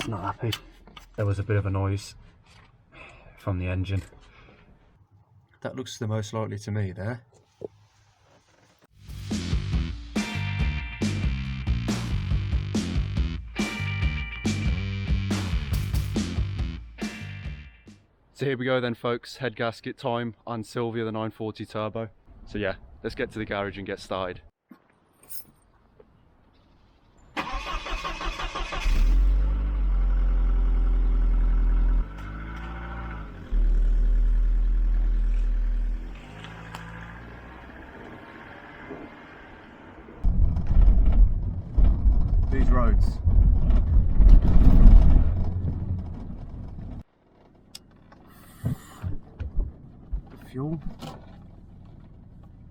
Not happy. There was a bit of a noise from the engine. That looks the most likely to me there. So here we go then folks, head gasket time on Sylvia the 940 turbo. So yeah, let's get to the garage and get started. These roads. Fuel.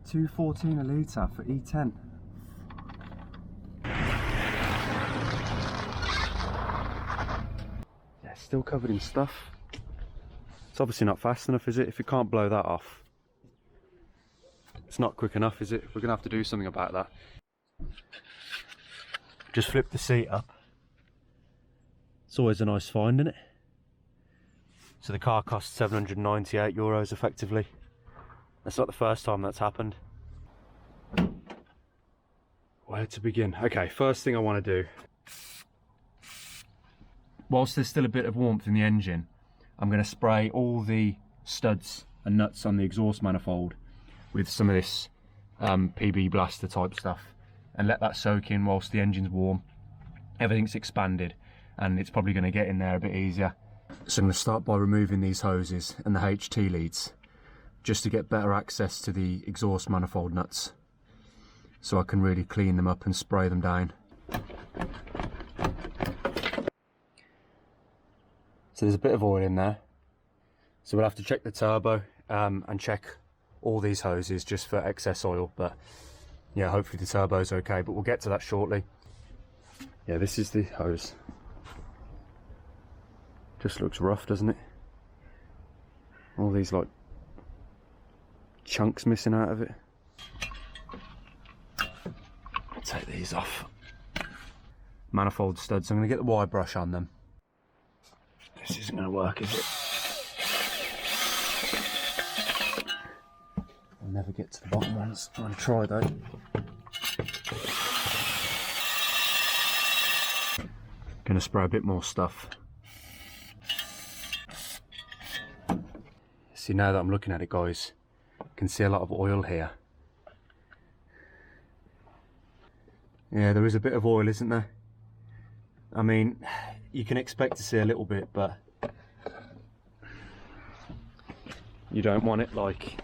2.14 a litre for E10. Yeah, still covered in stuff. It's obviously not fast enough, is it? If you can't blow that off, it's not quick enough, is it? We're gonna have to do something about that. Just flip the seat up. It's always a nice find, isn't it? So the car cost €798 effectively. That's not the first time that's happened. Where to begin? Okay, first thing I want to do. Whilst there's still a bit of warmth in the engine, I'm going to spray all the studs and nuts on the exhaust manifold with some of this PB blaster type stuff and let that soak in whilst the engine's warm. Everything's expanded and it's probably going to get in there a bit easier. So I'm going to start by removing these hoses and the HT leads just to get better access to the exhaust manifold nuts so I can really clean them up and spray them down. So there's a bit of oil in there, so we'll have to check the turbo and check all these hoses just for excess oil, but yeah, hopefully the turbo's okay, but we'll get to that shortly. Yeah, this is the hose. Just looks rough, doesn't it? All these like chunks missing out of it. Take these off. Manifold studs, I'm going to get the wire brush on them. This isn't going to work, is it? I'll never get to the bottom ones. I'm going to try though. Going to spray a bit more stuff. See, now that I'm looking at it, guys, I can see a lot of oil here. Yeah, there is a bit of oil, isn't there? I mean, you can expect to see a little bit, but you don't want it like...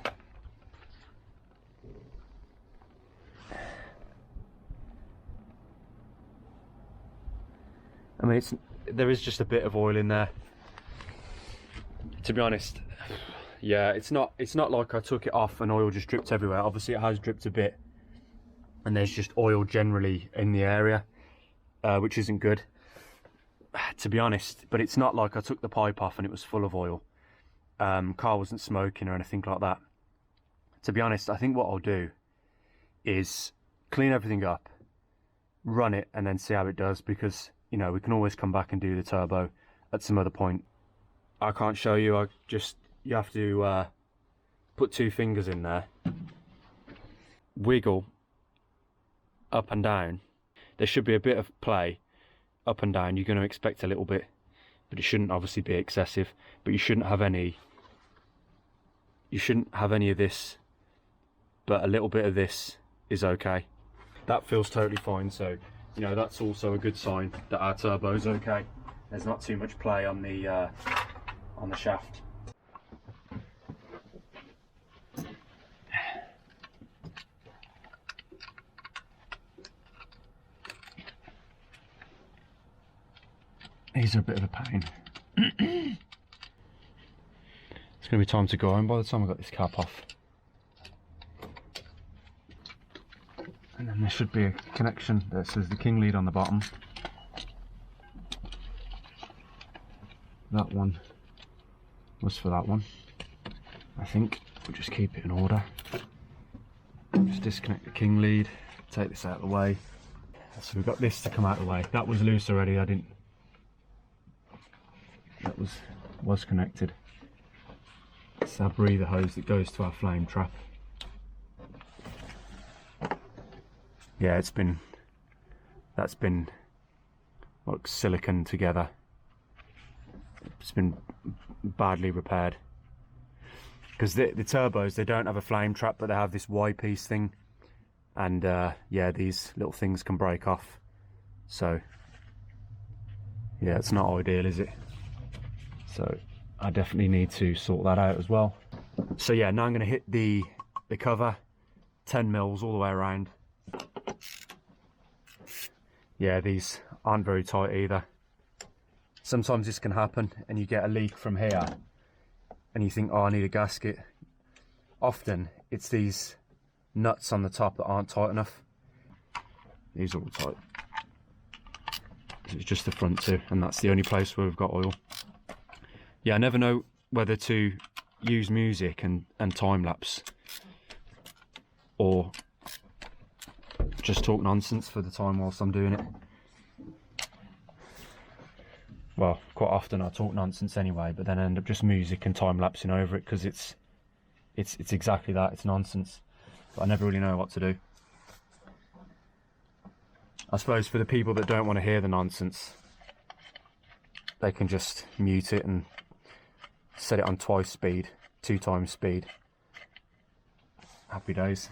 I mean, there is just a bit of oil in there. To be honest, yeah, it's not like I took it off and oil just dripped everywhere. Obviously it has dripped a bit and there's just oil generally in the area, which isn't good, to be honest. But it's not like I took the pipe off and it was full of oil. Car wasn't smoking or anything like that. To be honest, I think what I'll do is clean everything up, run it, and then see how it does, because, you know, we can always come back and do the turbo at some other point. I can't show you, you have to put two fingers in there, wiggle up and down. There should be a bit of play up and down. You're going to expect a little bit, but it shouldn't obviously be excessive. But you shouldn't have any of this, but a little bit of this is okay. That feels totally fine, so you know, that's also a good sign that our turbo's okay. There's not too much play on the shaft. These are a bit of a pain. It's going to be time to go home by the time I got this cap off. And then there should be a connection that says the king lead on the bottom. That one was for that one, I think. We'll just keep it in order. Just disconnect the king lead, take this out of the way. So we've got this to come out of the way. That was loose already, I didn't that was connected. It's our breather hose that goes to our flame trap. Yeah, that's been like silicon together. It's been badly repaired. Because the turbos, they don't have a flame trap, but they have this Y-piece thing. And yeah, these little things can break off. So yeah, it's not ideal, is it? So I definitely need to sort that out as well. So yeah, now I'm going to hit the cover, 10 mils all the way around. Yeah, these aren't very tight either. Sometimes this can happen and you get a leak from here and you think, oh, I need a gasket. Often it's these nuts on the top that aren't tight enough. These are all tight. It's just the front two, and that's the only place where we've got oil. Yeah, I never know whether to use music and time lapse or just talk nonsense for the time whilst I'm doing it. Well, quite often I talk nonsense anyway, but then I end up just music and time lapsing over it because it's exactly that, it's nonsense. But I never really know what to do. I suppose for the people that don't want to hear the nonsense, they can just mute it and set it on twice speed, 2 times speed. Happy days.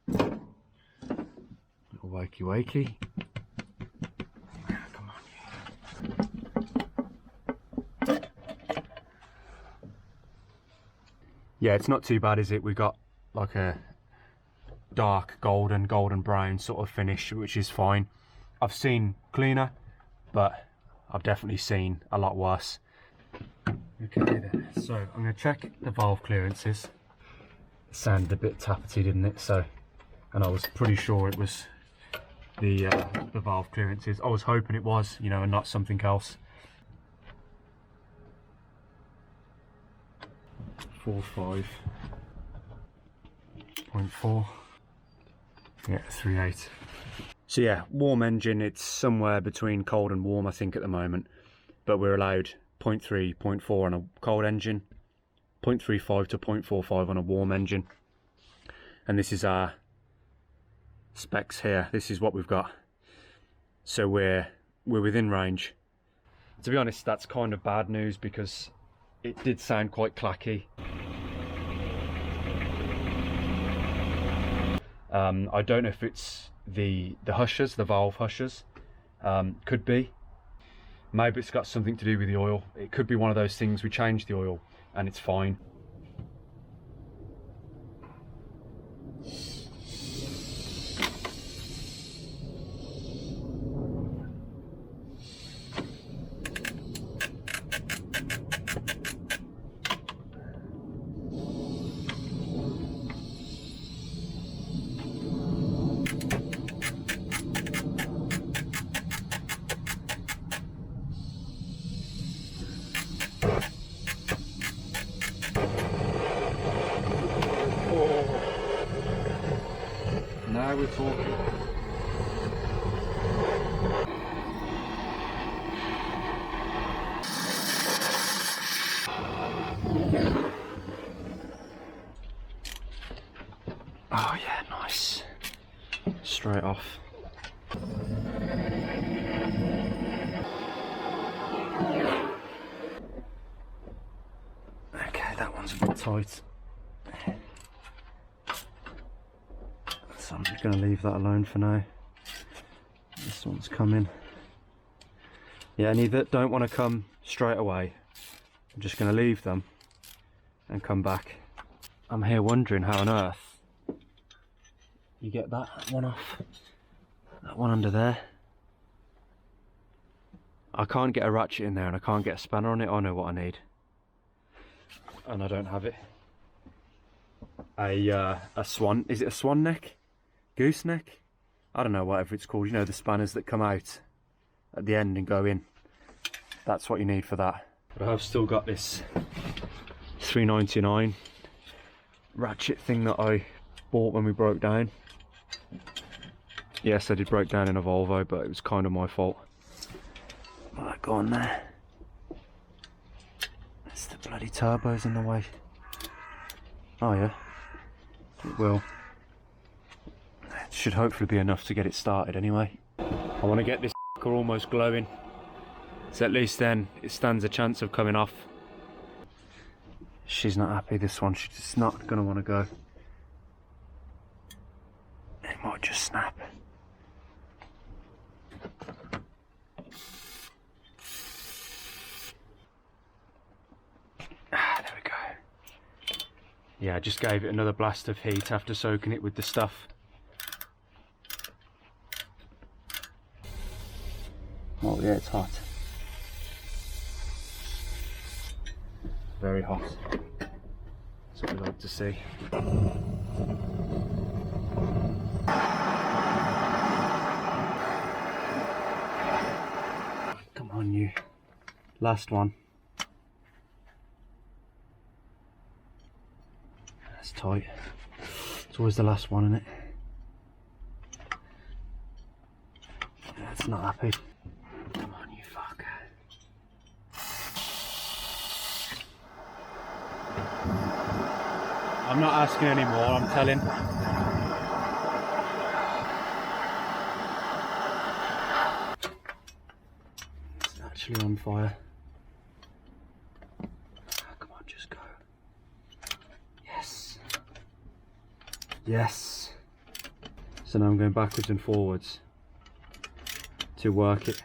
Little wakey wakey. Come on. Yeah, it's not too bad, is it? We got like a dark golden brown sort of finish, which is fine. I've seen cleaner, but I've definitely seen a lot worse. Okay then, so I'm going to check the valve clearances. It sounded a bit tappety, didn't it? So, and I was pretty sure it was the valve clearances. I was hoping it was, you know, and not something else. 4.5. 0.4, yeah, 3.8. So yeah, warm engine, it's somewhere between cold and warm I think at the moment, but we're allowed 0.3, 0.4 on a cold engine, 0.35 to 0.45 on a warm engine, and this is our specs here. This is what we've got, so we're within range. To be honest, that's kind of bad news because it did sound quite clacky. I don't know if it's the hushers, the valve hushers. Could be. Maybe it's got something to do with the oil. It could be one of those things we change the oil and it's fine. Now we're talking. Oh yeah, nice. Straight off. Okay, that one's a bit tight. So I'm just going to leave that alone for now. This one's coming. Yeah, any that don't want to come straight away, I'm just going to leave them and come back. I'm here wondering how on earth you get that one off. That one under there. I can't get a ratchet in there and I can't get a spanner on it. I know what I need. And I don't have it. A swan, is it a swan neck? Gooseneck? I don't know, whatever it's called. You know, the spanners that come out at the end and go in. That's what you need for that. But I have still got this $3.99 ratchet thing that I bought when we broke down. Yes, I did break down in a Volvo, but it was kind of my fault. Will that go on there? It's the bloody turbo's in the way. Oh yeah, it will. It should hopefully be enough to get it started anyway. I want to get this almost glowing, so at least then it stands a chance of coming off. She's not happy, this one. She's just not going to want to go. It might just snap. There we go. Yeah, I just gave it another blast of heat after soaking it with the stuff. Oh yeah, it's hot. Very hot. That's what we like to see. Come on, you. Last one. That's tight. It's always the last one, isn't it? That's not happy. Come on, you fucker. I'm not asking anymore, I'm telling. It's actually on fire. Come on, just go. Yes. Yes. So now I'm going backwards and forwards to work it.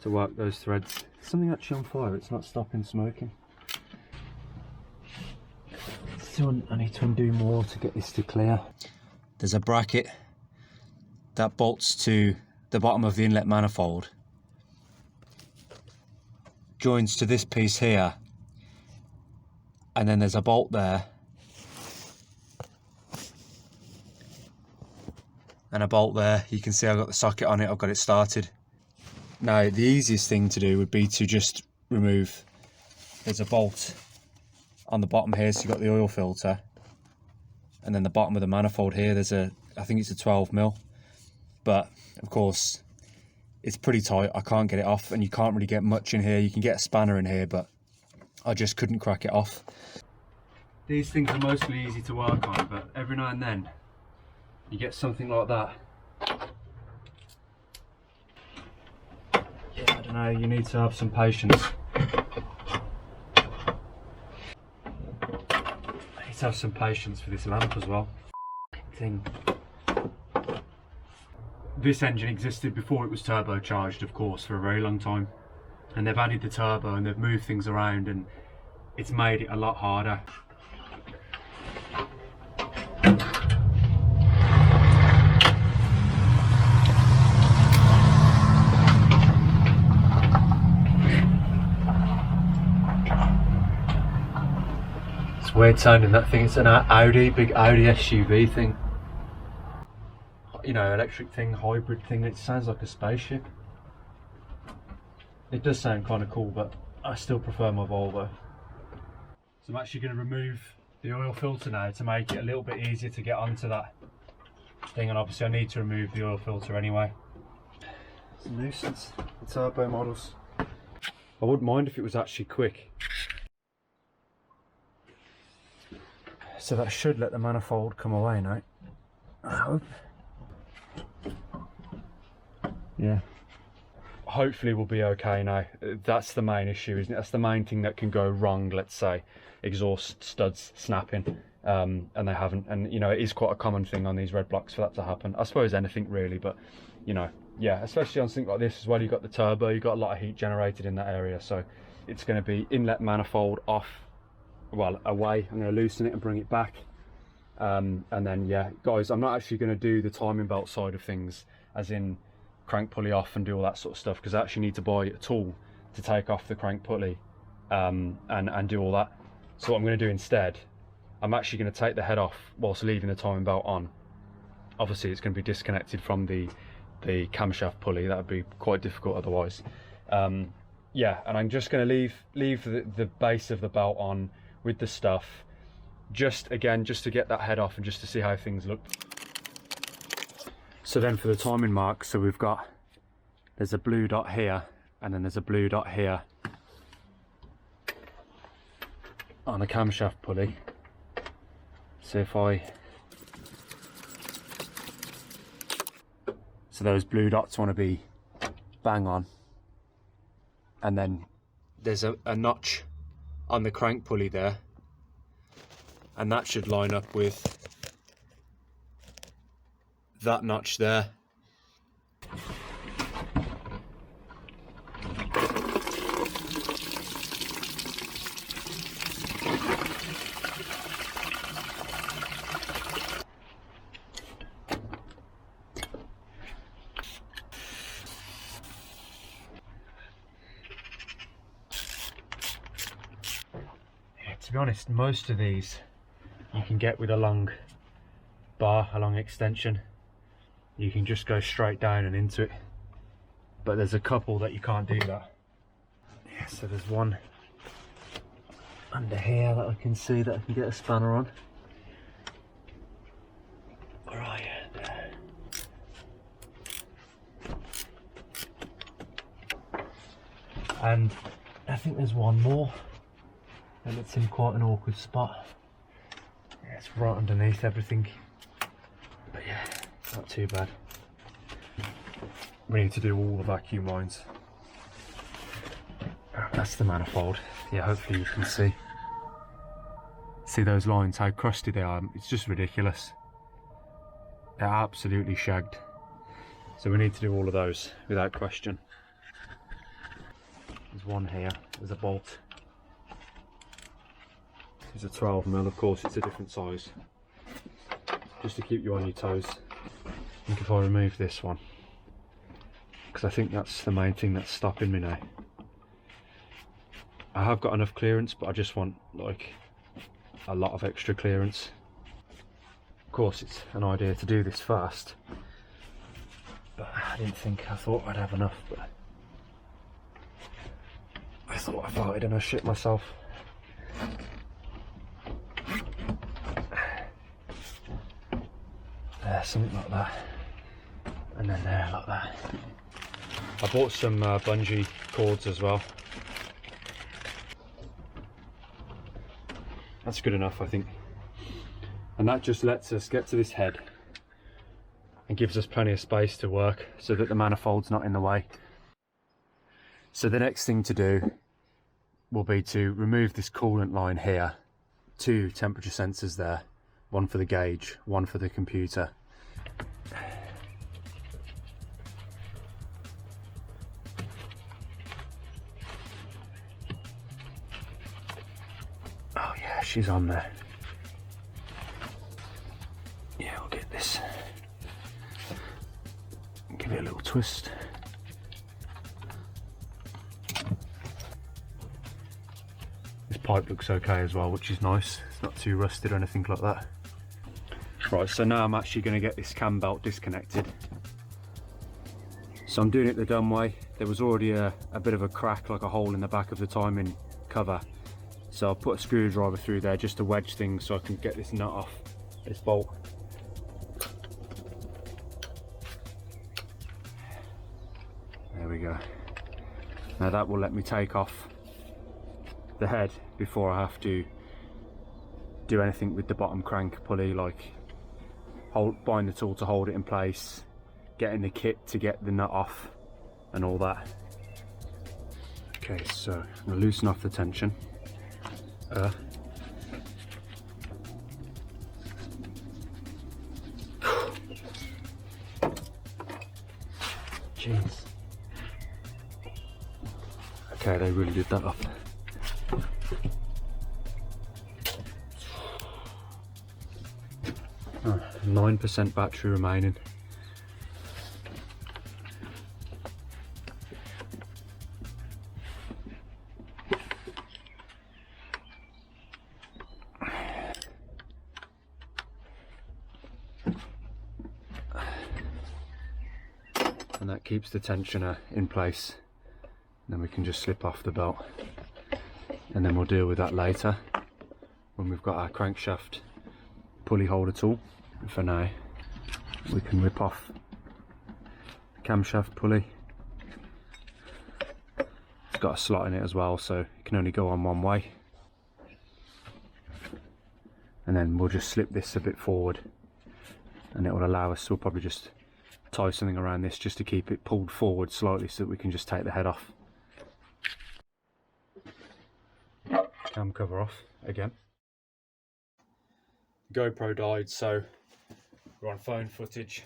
To work those threads. Something actually on fire, it's not stopping smoking. I need to undo more to get this to clear. There's a bracket that bolts to the bottom of the inlet manifold, joins to this piece here, and then there's a bolt there and a bolt there. You can see I've got the socket on it, I've got it started. Now the easiest thing to do would be to just remove, there's a bolt on the bottom here, so you've got the oil filter, and then the bottom of the manifold here, there's a, I think it's a 12mm, but of course it's pretty tight, I can't get it off, and you can't really get much in here. You can get a spanner in here, but I just couldn't crack it off. These things are mostly easy to work on, but every now and then you get something like that. Yeah, I don't know, you need to have some patience. Have some patience for this lamp as well. Thing. This engine existed before it was turbocharged, of course, for a very long time, and they've added the turbo and they've moved things around, and it's made it a lot harder. Weird sounding, that thing. It's an Audi, big Audi SUV thing. You know, electric thing, hybrid thing. It sounds like a spaceship. It does sound kind of cool, but I still prefer my Volvo. So I'm actually going to remove the oil filter now to make it a little bit easier to get onto that thing, and obviously I need to remove the oil filter anyway. It's a nuisance, the turbo models. I wouldn't mind if it was actually quick. So that should let the manifold come away now, I hope. Yeah. Hopefully we'll be okay now. That's the main issue, isn't it? That's the main thing that can go wrong, let's say. Exhaust studs snapping, and they haven't. And you know, it is quite a common thing on these red blocks for that to happen. I suppose anything really, but you know, yeah, especially on something like this as well. You've got the turbo, you've got a lot of heat generated in that area. So it's going to be inlet manifold off, well, away. I'm going to loosen it and bring it back, and then yeah guys, I'm not actually going to do the timing belt side of things, as in crank pulley off and do all that sort of stuff, because I actually need to buy a tool to take off the crank pulley and do all that. So what I'm going to do instead, I'm actually going to take the head off whilst leaving the timing belt on. Obviously it's going to be disconnected from the camshaft pulley. That would be quite difficult otherwise. Yeah, and I'm just going to leave the base of the belt on with the stuff, just to get that head off and just to see how things look. So then for the timing marks, so we've got, there's a blue dot here and then there's a blue dot here on the camshaft pulley. So if so those blue dots want to be bang on, and then there's a notch on the crank pulley there, and that should line up with that notch there. To be honest, most of these you can get with a long bar, a long extension. You can just go straight down and into it, but there's a couple that you can't do that. Yeah, so there's one under here that I can see that I can get a spanner on. Alright, and I think there's one more, and it's in quite an awkward spot. Yeah, it's right underneath everything, but yeah, not too bad. We need to do all the vacuum lines. That's the manifold. Yeah, hopefully you can see those lines, how crusty they are. It's just ridiculous. They're absolutely shagged. So we need to do all of those without question. There's one here, there's a bolt. It's a 12mm, of course it's a different size, just to keep you on your toes. I think if I remove this one, because I think that's the main thing that's stopping me now. I have got enough clearance, but I just want like a lot of extra clearance. Of course it's an idea to do this fast, but I thought I'd have enough, but I thought I farted and I shit myself. There, something like that, and then there, like that. I bought some bungee cords as well. That's good enough, I think. And that just lets us get to this head and gives us plenty of space to work so that the manifold's not in the way. So the next thing to do will be to remove this coolant line here. 2 temperature sensors there, one for the gauge, one for the computer. Oh yeah, she's on there. Yeah, we'll get this. Give it a little twist. This pipe looks okay as well, which is nice. It's not too rusted or anything like that. Right, so now I'm actually going to get this cam belt disconnected. So I'm doing it the dumb way. There was already a bit of a crack, like a hole in the back of the timing cover. So I'll put a screwdriver through there just to wedge things so I can get this nut off this bolt. There we go. Now that will let me take off the head before I have to do anything with the bottom crank pulley, like bind the tool to hold it in place, getting the kit to get the nut off and all that. Okay, so I'm going to loosen off the tension. Jeez. Okay, they really did that up. Oh, 9% battery remaining. And that keeps the tensioner in place. Then we can just slip off the belt, and then we'll deal with that later when we've got our crankshaft pulley holder tool. And for now we can rip off camshaft pulley. It's got a slot in it as well, so it can only go on one way. And then we'll just slip this a bit forward, and it will allow us, we'll probably just tie something around this just to keep it pulled forward slightly so that we can just take the head off. Cam cover off again. GoPro died, so we're on phone footage.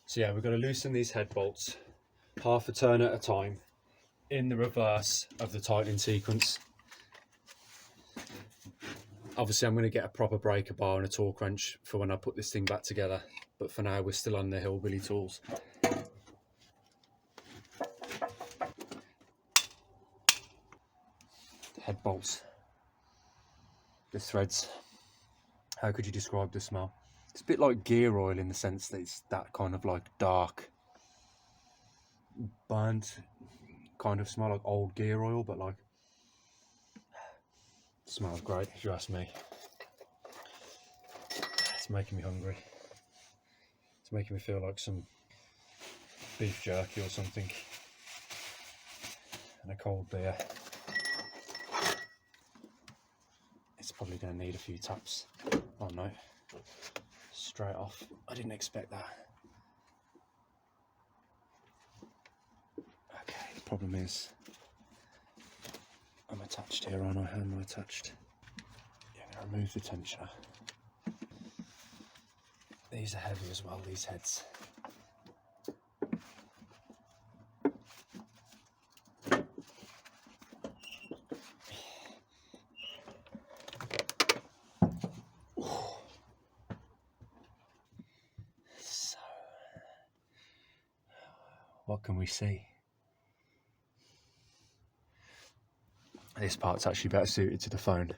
So yeah, we've got to loosen these head bolts half a turn at a time in the reverse of the tightening sequence. Obviously I'm going to get a proper breaker bar and a torque wrench for when I put this thing back together, but for now we're still on the hillbilly tools. Head bolts. The threads. How could you describe the smell? It's a bit like gear oil in the sense that it's that kind of like dark, burnt kind of smell, like old gear oil, but like it smells great if you ask me. It's making me hungry. It's making me feel like some beef jerky or something, and a cold beer. It's probably going to need a few taps. Oh no, straight off. I didn't expect that. Okay, the problem is I'm attached here, aren't I? How am I attached? Yeah, I'm going to remove the tensioner. These are heavy as well, these heads. So, what can we see? This part's actually better suited to the phone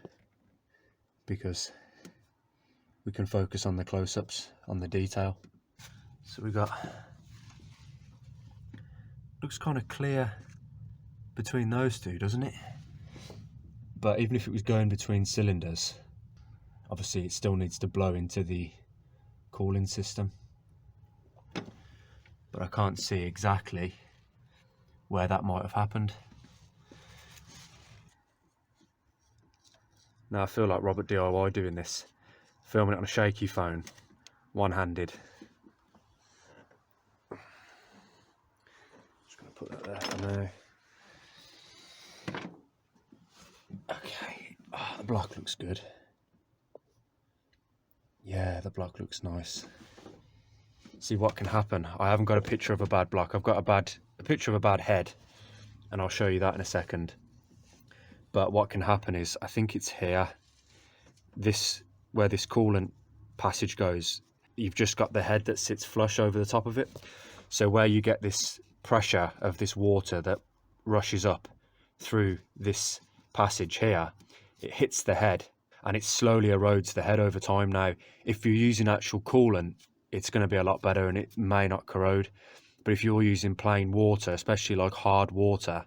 because we can focus on the close-ups, on the detail. So we got, looks kind of clear between those two, doesn't it? But even if it was going between cylinders, obviously it still needs to blow into the cooling system. But I can't see exactly where that might have happened. Now I feel like Robert DIY doing this, filming it on a shaky phone, one-handed. Just going to put that there for now. Okay, oh, the block looks good. Yeah, the block looks nice. See what can happen. I haven't got a picture of a bad block. I've got a picture of a bad head, and I'll show you that in a second. But what can happen is, I think it's here, this where this coolant passage goes, you've just got the head that sits flush over the top of it. So where you get this pressure of this water that rushes up through this passage here, it hits the head and it slowly erodes the head over time. Now, if you're using actual coolant, it's going to be a lot better and it may not corrode. But if you're using plain water, especially like hard water,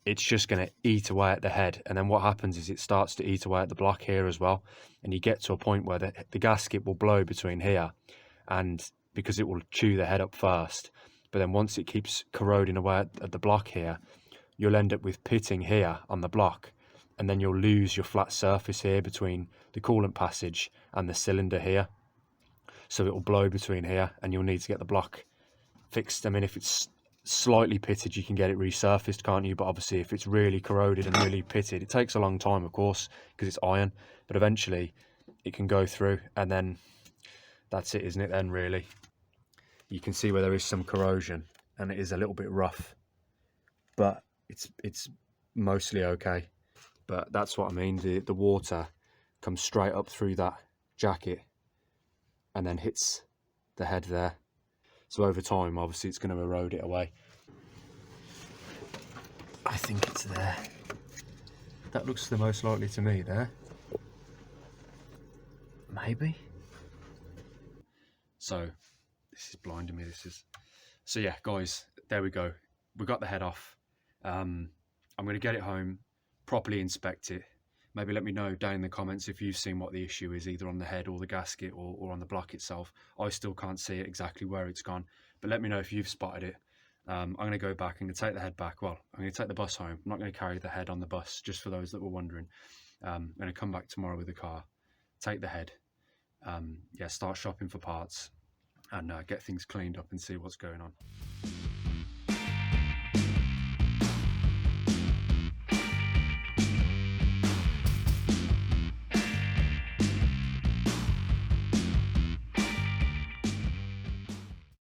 it's just going to eat away at the head. And then what happens is it starts to eat away at the block here as well. And you get to a point where the gasket will blow between here, and because it will chew the head up first. But then once it keeps corroding away at the block here, you'll end up with pitting here on the block. And then you'll lose your flat surface here between the coolant passage and the cylinder here. So it will blow between here and you'll need to get the block fixed. I mean, if it's slightly pitted, you can get it resurfaced, can't you? But obviously if it's really corroded and really pitted, it takes a long time, of course, because it's iron, but eventually it can go through, and then that's it, isn't it then, really? You can see where there is some corrosion and it is a little bit rough, but it's mostly okay. But that's what I mean, the water comes straight up through that jacket and then hits the head there. So over time, obviously, it's going to erode it away. I think it's there. That looks the most likely to me there. Maybe. So, this is blinding me, this is. So yeah, guys, there we go. We got the head off. I'm going to get it home, properly inspect it. Maybe let me know down in the comments if you've seen what the issue is, either on the head or the gasket or on the block itself. I still can't see it exactly where it's gone, but let me know if you've spotted it. I'm going to go back. I'm going to take the head back. Well, I'm going to take the bus home. I'm not going to carry the head on the bus, just for those that were wondering. I'm going to come back tomorrow with the car, take the head, start shopping for parts, and get things cleaned up and see what's going on.